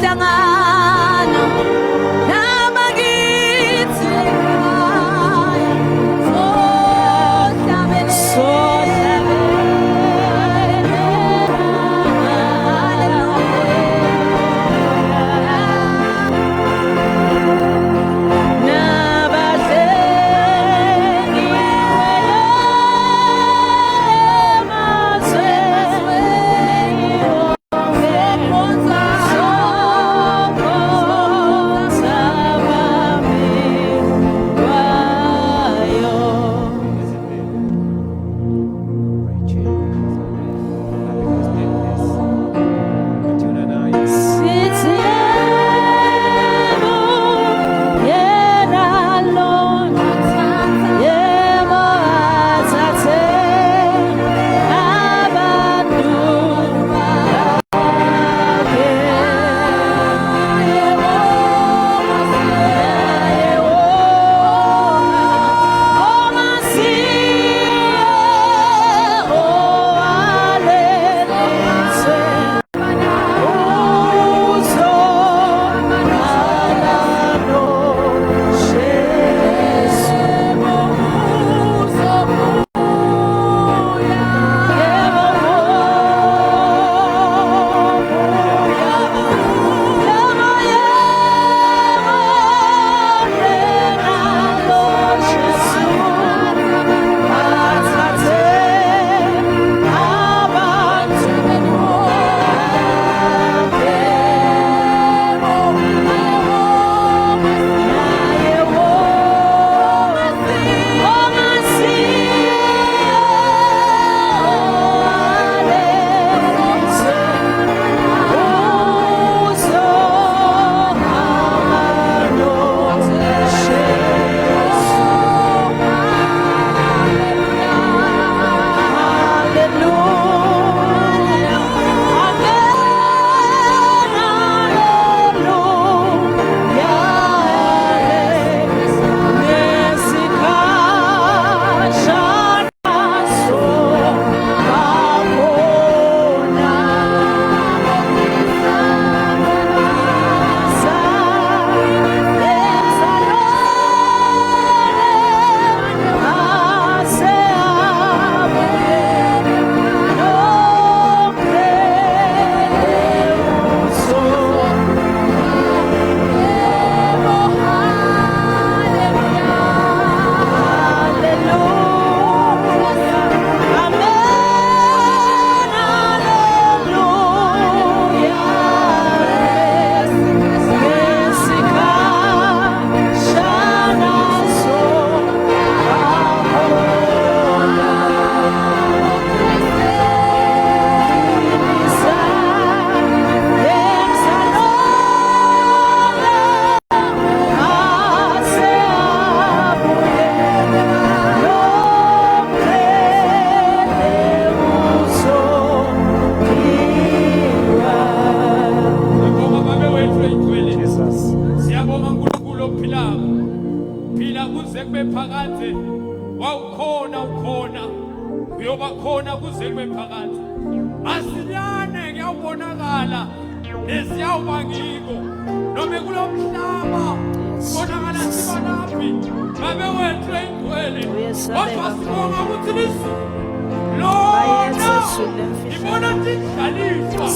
Hlangana nabakithi ekhaya,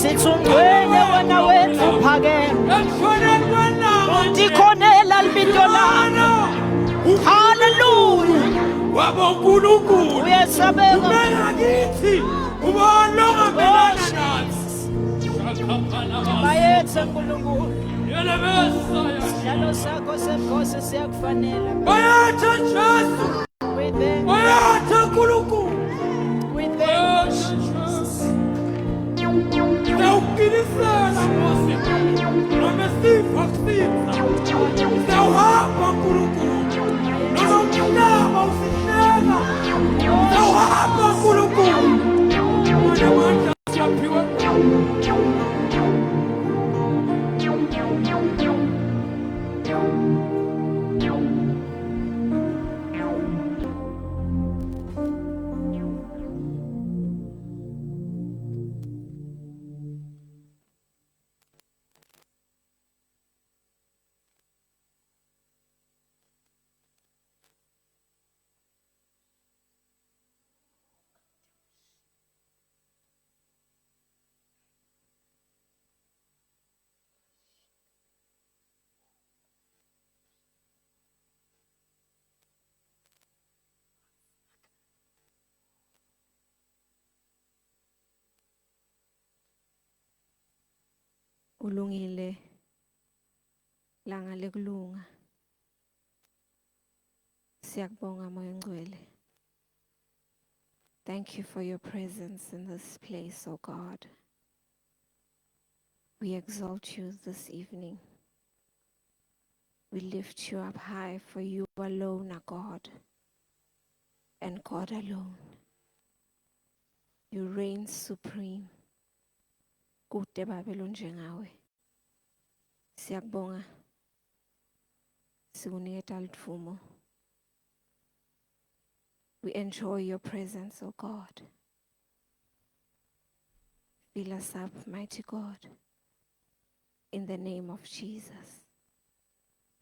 sithungwele wena wethu phakeme, undikhonela libido lakho. Hallelujah. Wabonkulunkulu Uyesabeka ubengakithi ubona ongamelana nathi. bayethu Nkulunkulu, Yelebesaya isihlalo sakho senkosi siyakufanela. bayatha Jesu We thank bayatha Nkulunkulu we thank bayatha Jesu. Siyawukilisela Nkosi noma sifa kusiza siyawuhamba Nkulunkulu noma umhlaba usihlela siyawuhamba Nkulunkulu namandla siyaphiwe. Ulungile langa lekulunga. Siyakubonga Moya Ngcwele. Thank you for your presence in this place, O God. We exalt you this evening. We lift you up high, for you alone are God, and God alone. You reign supreme. Kude Babylon njengawe. Siyakubonga. Sikuniketa litfumo. We enjoy your presence, O God. Fill us up, mighty God, in the name of Jesus.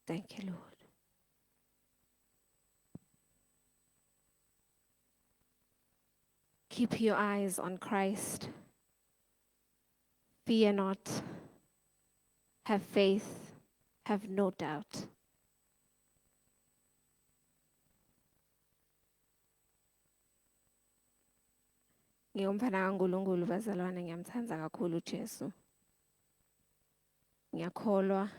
Thank you, Lord. Keep your eyes on Christ. Fear not. Have faith. Have no doubt. Ngiyomphana kaNkulunkulu bazalwane, ngiyamthanda kakhulu uJesu. Ngiyakholwa.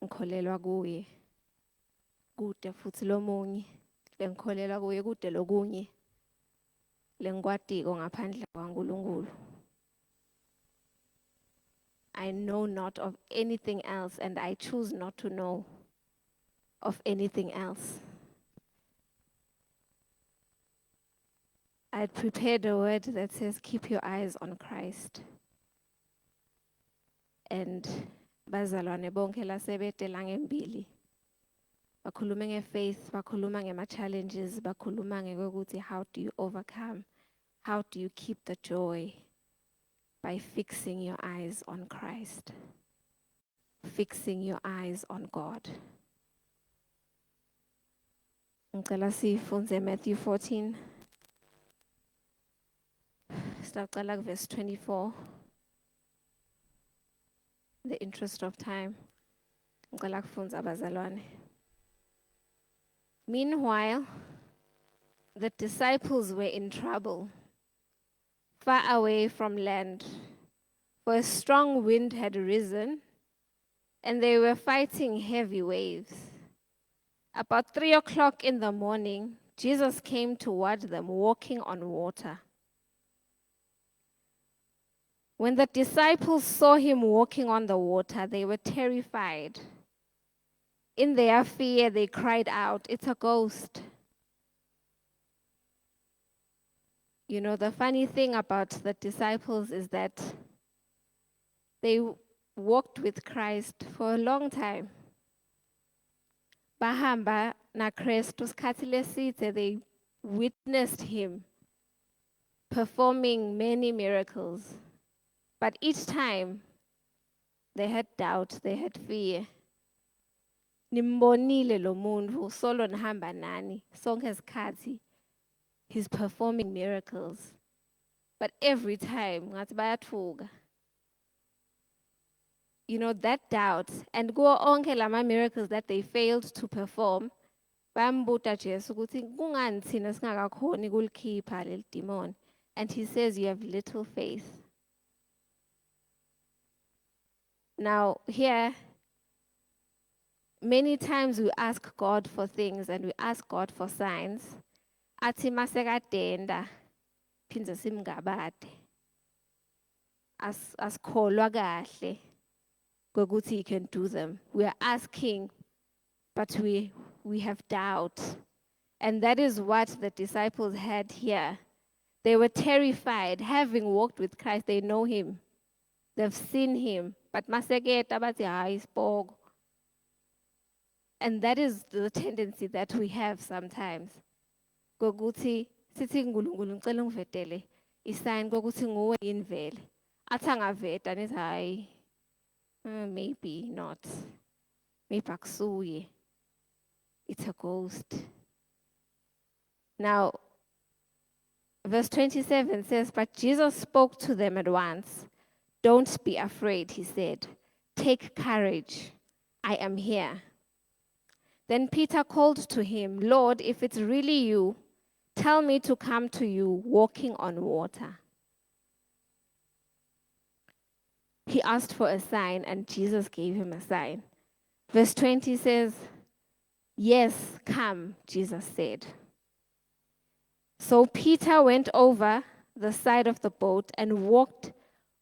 Ngikholelwa kuye. Kude futhi lomunye. Lengikholelwa kuye kude lokunye. Lengikwatiko ngaphandle kwaNkulunkulu. I know not of anything else, and I choose not to know of anything else. I had prepared a word that says, keep your eyes on Christ. And bazalwane bonke lasebetela ngembili. Bakhuluma ngefaith, bakhuluma ngema-challenges, bakhuluma ngokuthi how do you overcome? How do you keep the joy? By fixing your eyes on Christ. Fixing your eyes on God. Ngicela sifunze Matthew 14. Sitaqala verse 24. In the interest of time. Ngicela kufunza abazalwane. Meanwhile, the disciples were in trouble, far away from land, for a strong wind had risen, and they were fighting heavy waves. About 3 o'clock in the morning, Jesus came toward them walking on water. When the disciples saw him walking on the water, they were terrified. In their fear, they cried out, "It's a ghost." You know, the funny thing about the disciples is that they walked with Christ for a long time. Bahamba na Kristu sikhathi leside, they witnessed him performing many miracles. But each time, they had doubt, they had fear. Nimbonile lo muntu solo nihamba nani sonke isikhathi. He's performing miracles. But every time, ngathi bayathuka. You know, that doubt, and go onke lama miracles that they failed to perform, bayambuta Jesu ukuthi kungani thina singakakhoni ukulikhipha leli demon. And he says, you have little faith. Now, here, many times we ask God for things and we ask God for signs. Athi masekadenda, phindze simngabade. Asikholwa kahle kokuthi he can do them. We are asking, but we have doubt. And that is what the disciples had here. They were terrified. Having walked with Christ, they know him. They've seen him. But maseketa bathi hayi isipogo. And that is the tendency that we have sometimes. Kokuthi sithi uNkulunkulu ngicela ungivetele isign kokuthi nguwe yinvele. Athi angaveta nithi hayi maybe not. Maybe akusuye. It's a ghost. Now, verse 27 says, but Jesus spoke to them at once. Don't be afraid, he said. Take courage. I am here. Then Peter called to him, Lord, if it's really you, tell me to come to you walking on water. he asked for a sign, and Jesus gave him a sign. Verse 20 says, "Yes, come," Jesus said. So Peter went over the side of the boat and walked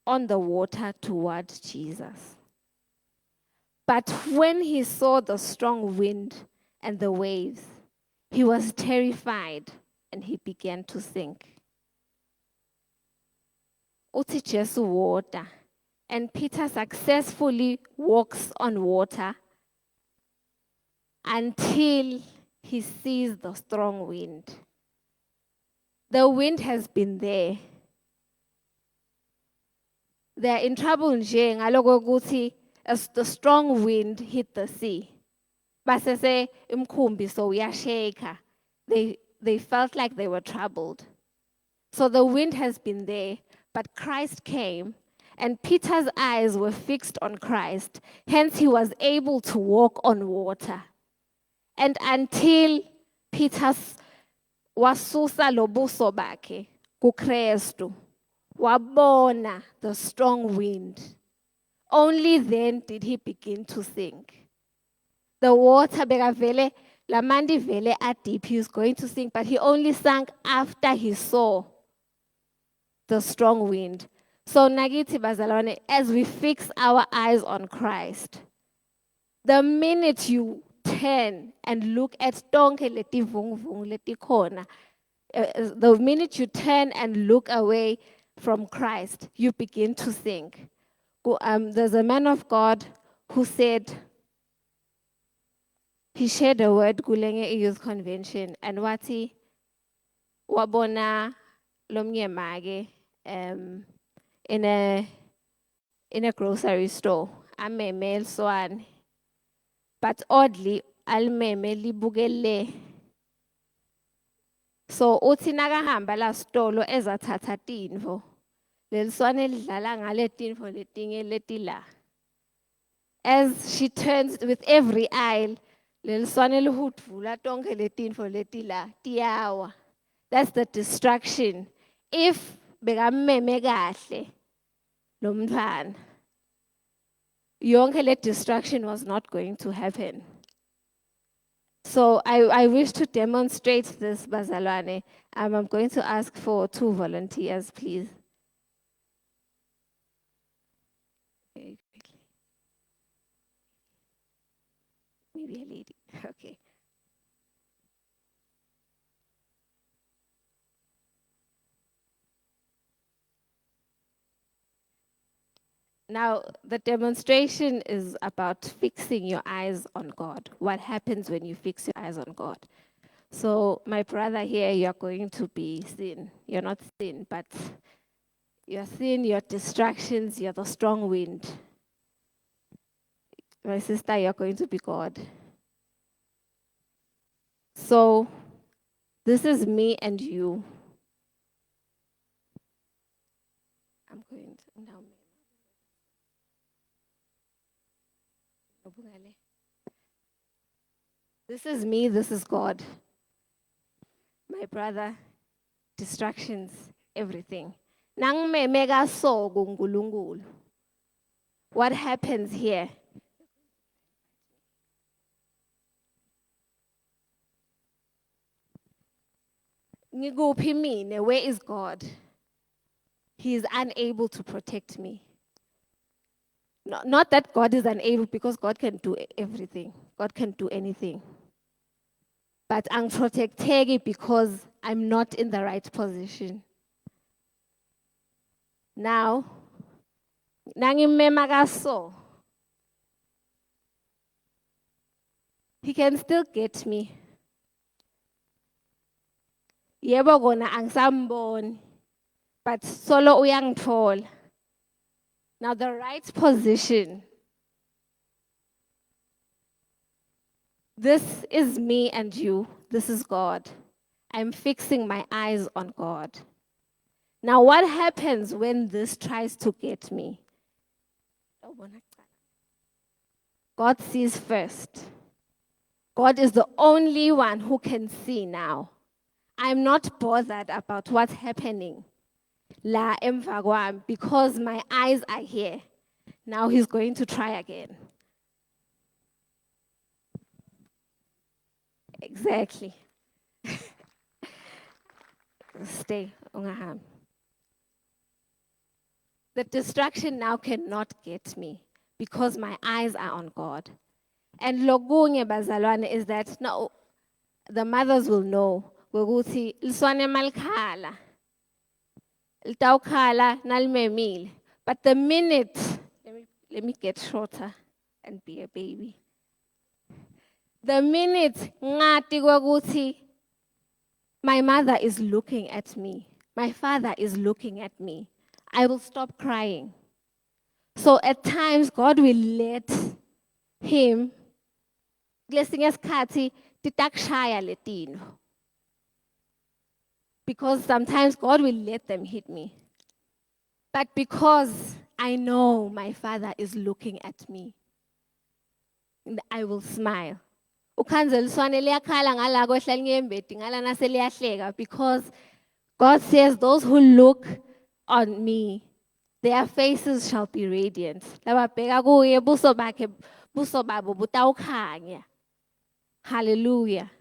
on the water toward Jesus. But when he saw the strong wind and the waves, he was terrified and he began to sink. Uthi Jesu water, and Peter successfully walks on water until he sees the strong wind. The wind has been there. They're in trouble nje ngaloko ukuthi as the strong wind hit the sea. Basese imkhumbi so uyasheka. They felt like they were troubled. So the wind has been there, but Christ came and Peter's eyes were fixed on Christ. Hence he was able to walk on water. And until Peter wasusa lobuso bakhe kuKristu, wabona the strong wind. Only then did he begin to sink. The water bekavele lamandi vele at deep, he was going to sink, but he only sank after he saw the strong wind. So nagithi bazalwane, as we fix our eyes on Christ, the minute you turn and look at tonke leti vungvung leti khona, the minute you turn and look away from Christ, you begin to sink. There's a man of God who said, he shared a word kulenge youth convention, and wati wabona lomnyemage in a grocery store. Ameme swan, but oddly almeme libugele. So uthi nakahamba la stolo ezathatha tinvo. Leliswane lidlala ngale tinvo letinye letila. As she turns with every aisle, leliswane lihudvula tonke letinvo letila tiyawa. That's the distraction. If bekameme kahle lo mntwana, yonke le distraction was not going to happen. So I wish to demonstrate this, bazalwane. I'm going to ask for 2 volunteers, please. Very quickly. Maybe a lady. Okay. Now, the demonstration is about fixing your eyes on God. What happens when you fix your eyes on God? So, my brother here, you're going to be sin. You're not sin, but you're sin, you're distractions, you're the strong wind. My sister, you're going to be God. So, this is me and you. I'm going to now. This is me, this is God. My brother, distractions, everything. Nang me mega so gungulungul. What happens here? Ngiguphi mina, where is God? He is unable to protect me. Not that God is unable, because God can do everything. God can do anything. But I'm protected because I'm not in the right position. Now, nangimemagaso, he can still get me. Yebo kona angisamboni, but solo uyangithola. Now the right position. This is me and you. This is God. I'm fixing my eyes on God. Now what happens when this tries to get me? God sees first. God is the only one who can see now. I'm not bothered about what's happening la emva kwami, because my eyes are here. Now he's going to try again. Exactly. Stay. Ungaham. The distraction now cannot get me because my eyes are on God. And logunge bazalwane is that now the mothers will know. Ukuthi liswane malkhala. Litawkhala nalmemile. But the minute, let me get shorter and be a baby. The minute ngati kwakuthi my mother is looking at me, my father is looking at me, I will stop crying. So at times God will let him kulesinye isikhathi titakushaya letino. Because sometimes God will let them hit me. But because I know my father is looking at me, I will smile. Because God says those who look on me, their faces shall be radiant. Hallelujah.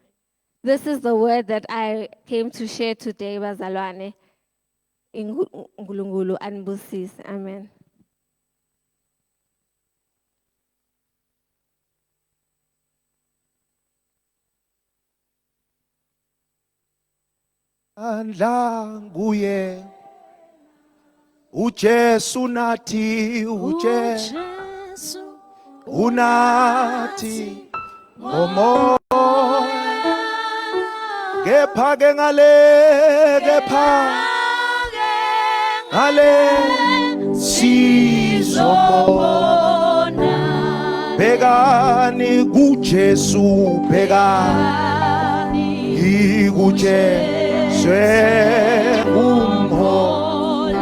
This is the word that I came to share today, bazalwane. Ngulungulu and Busis. Amen. Andla nguye uJesu nathi uJesu unathi ngomoya kepha ke ngale sizobona bekani kuJesu bekani kuJesu umholi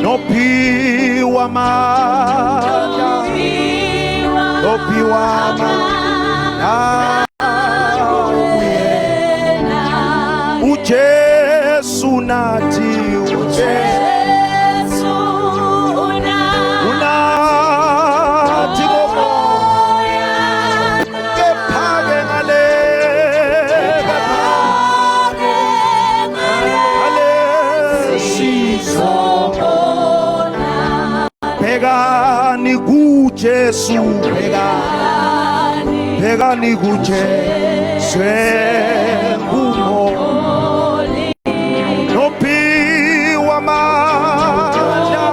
nophiwa amandla uJesu nathi uJesu unathi ngomoya kepha ke ngale sizobona bekani kuJesu bekani kuJesu umholi nophiwa amandla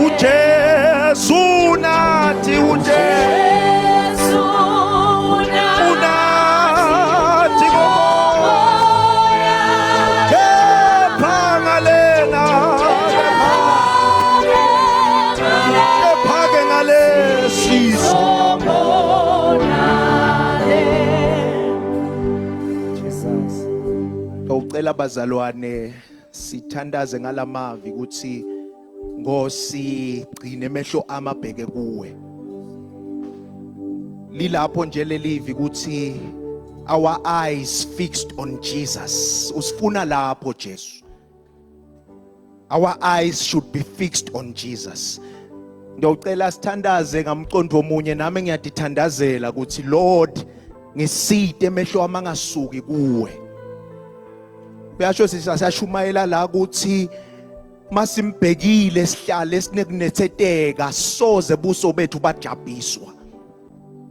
uJesu nathi uJesu unathi ngomoya kepha ngalena kepha ke ngale sizobona Jesus. Ucela bazalwane sithandaze ngalamavi ukuthi Nkosi gcine emehlo amabheke kuwe. Lilapho nje lelivi ukuthi our eyes fixed on Jesus. Usifuna lapho Jesu. Our eyes should be fixed on Jesus. Ngiyocela sithandaze ngamqondo omunye nami ngiyadithandazela ukuthi Lord ngisite emehlo amangasuki kuwe. Uyasho sisashumayela la ukuthi masimbhekile sihlale esinekunetheteka soze buso bethu bajabhiswa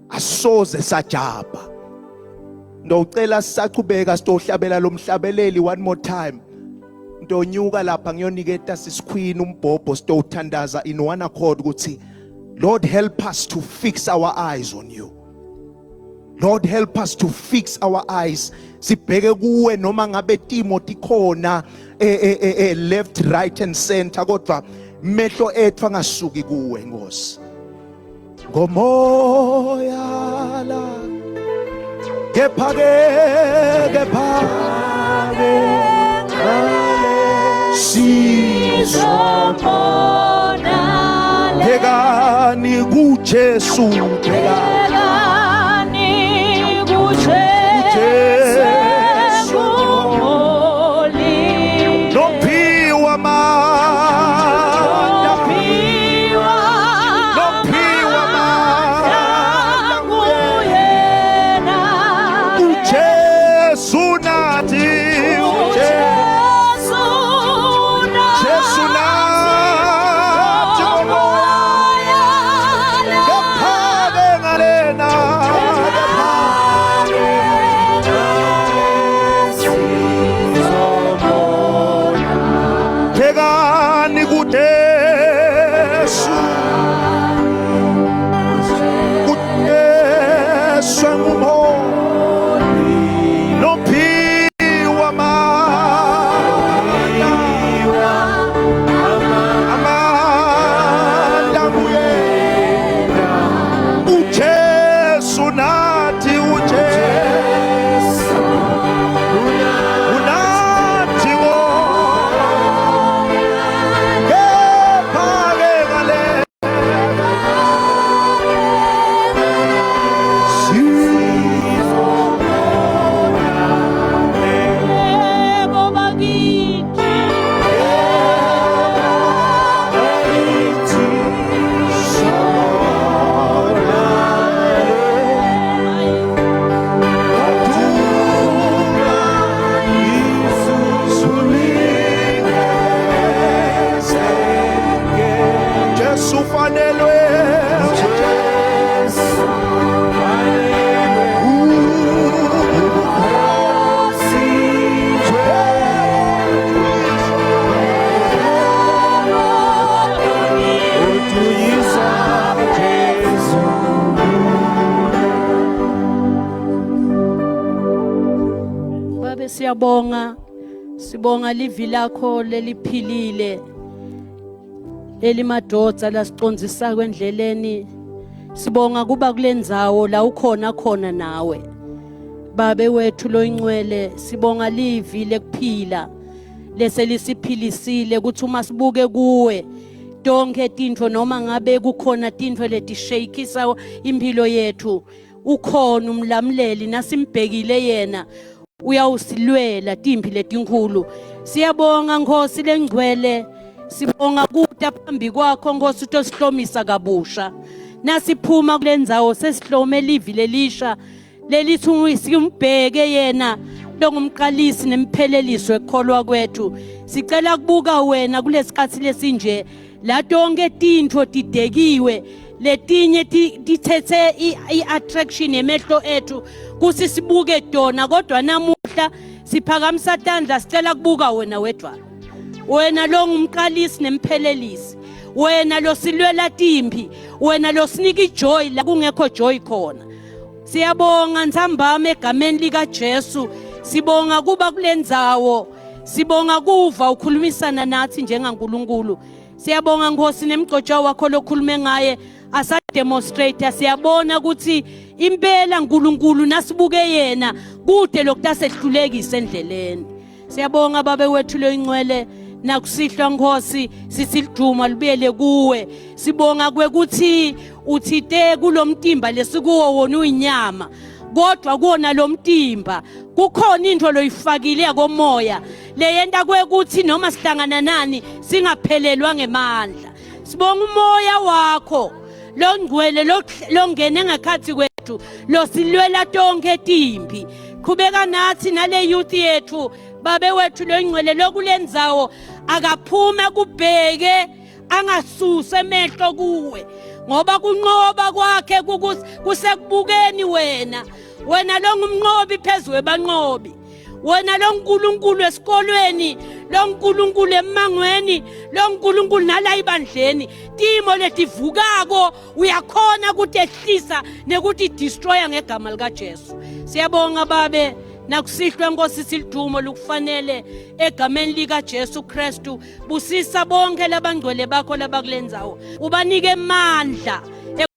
asoze sajaba. Ngicela sisaqhubeka sitohlabela lo mhlabeleli one more time. Ndonyuka lapha ngiyoniketa sisikhwini umbhobho sitothandaza in one accord ukuthi Lord help us to fix our eyes on you. Lord help us to fix our eyes. Sibheke kuwe noma ngabe timo tikhona left right and center kodwa mehlo ethu angasuki kuwe Nkosi. Ngomoya la kepha sizobona bekani kuJesu bekani kuJesu siyabonga livi lakho leliphilile elimadodza lasicondzisa kwendleleni. Sibonga kuba kulendzawo la ukhona khona nawe. Babe wethu loyingcwele, sibonga livi lekuphila leselisiphilisile ukuthi uma sibuke kuwe tonke tintfo noma ngabe kukhona tintfo letishayikisa impilo yethu, ukhona umlamleli nasimbhekile yena uyawusilwela timpi letinkulu. Siyabonga Nkosi lengcwele, sibonga kuta phambi kwakho Nkosi utosihlomisa kabusha. Nasiphuma kulendzawo sesihlome livi lelisha lelithi simbheke yena longumqalisi nempheleliso ekholwa kwethu. Sicela kubuka wena kulesikhathi lesinje la tonke tintfo tidekiwe, letinye dithethe i-attraction emehlo ethu kusi sibuke tona, kodwa namuhla siphakamisa tandla sicela kubuka wena wedwa. Wena longumqalisi nemphelelisi, wena losilwela timpi, wena losinika ijoy la kungekho joy khona. Siyabonga ntsambama egameni lika Jesu, sibonga kuba kulendzawo, sibonga kuva ukhulumisana nathi njengaNkulunkulu. Siyabonga Nkosi nemgcotsha wakho lokhulume ngaye asa demonstrate. Siyabona ukuthi impela uNkulunkulu nasibuke yena kude lokutasehlulekisa endleleni. Siyabonga babe wethu loyingcwele nakusihlwa Nkosi, sisiliduma libuyele kuwe. Sibonga kwekuthi uthite kulomtimba lesikuwo wona uyinyama, kodwa kuona lomtimba kukhona into loyifakile komoya leyenta kwekuthi noma sihlangana nani singaphelelwa ngemandla. Sibonga umoya wakho longcwele longene ngakhathi kwethu losilwela tonke timpi. Qhubeka nathi nale youth yethu babe wethu loyingcwele lokulendzawo akaphume kubheke angasuse emehlo kuwe, ngoba kunqoba kwakhe kusekubukeni wena longumnqobi phezulu webanqobi, wena loNkulunkulu esikolweni, loNkulunkulu emangweni, loNkulunkulu nala ibandleni. Timo letivukako uyakhona kutehlisa nekuti destroya ngegama lika Jesu. Siyabonga babe nakusihlwe Nkosi silidumo lukufanele egameni lika Jesu Kristu. Busisa bonke labangcwele bakho labakulendzawo, ubanike amandla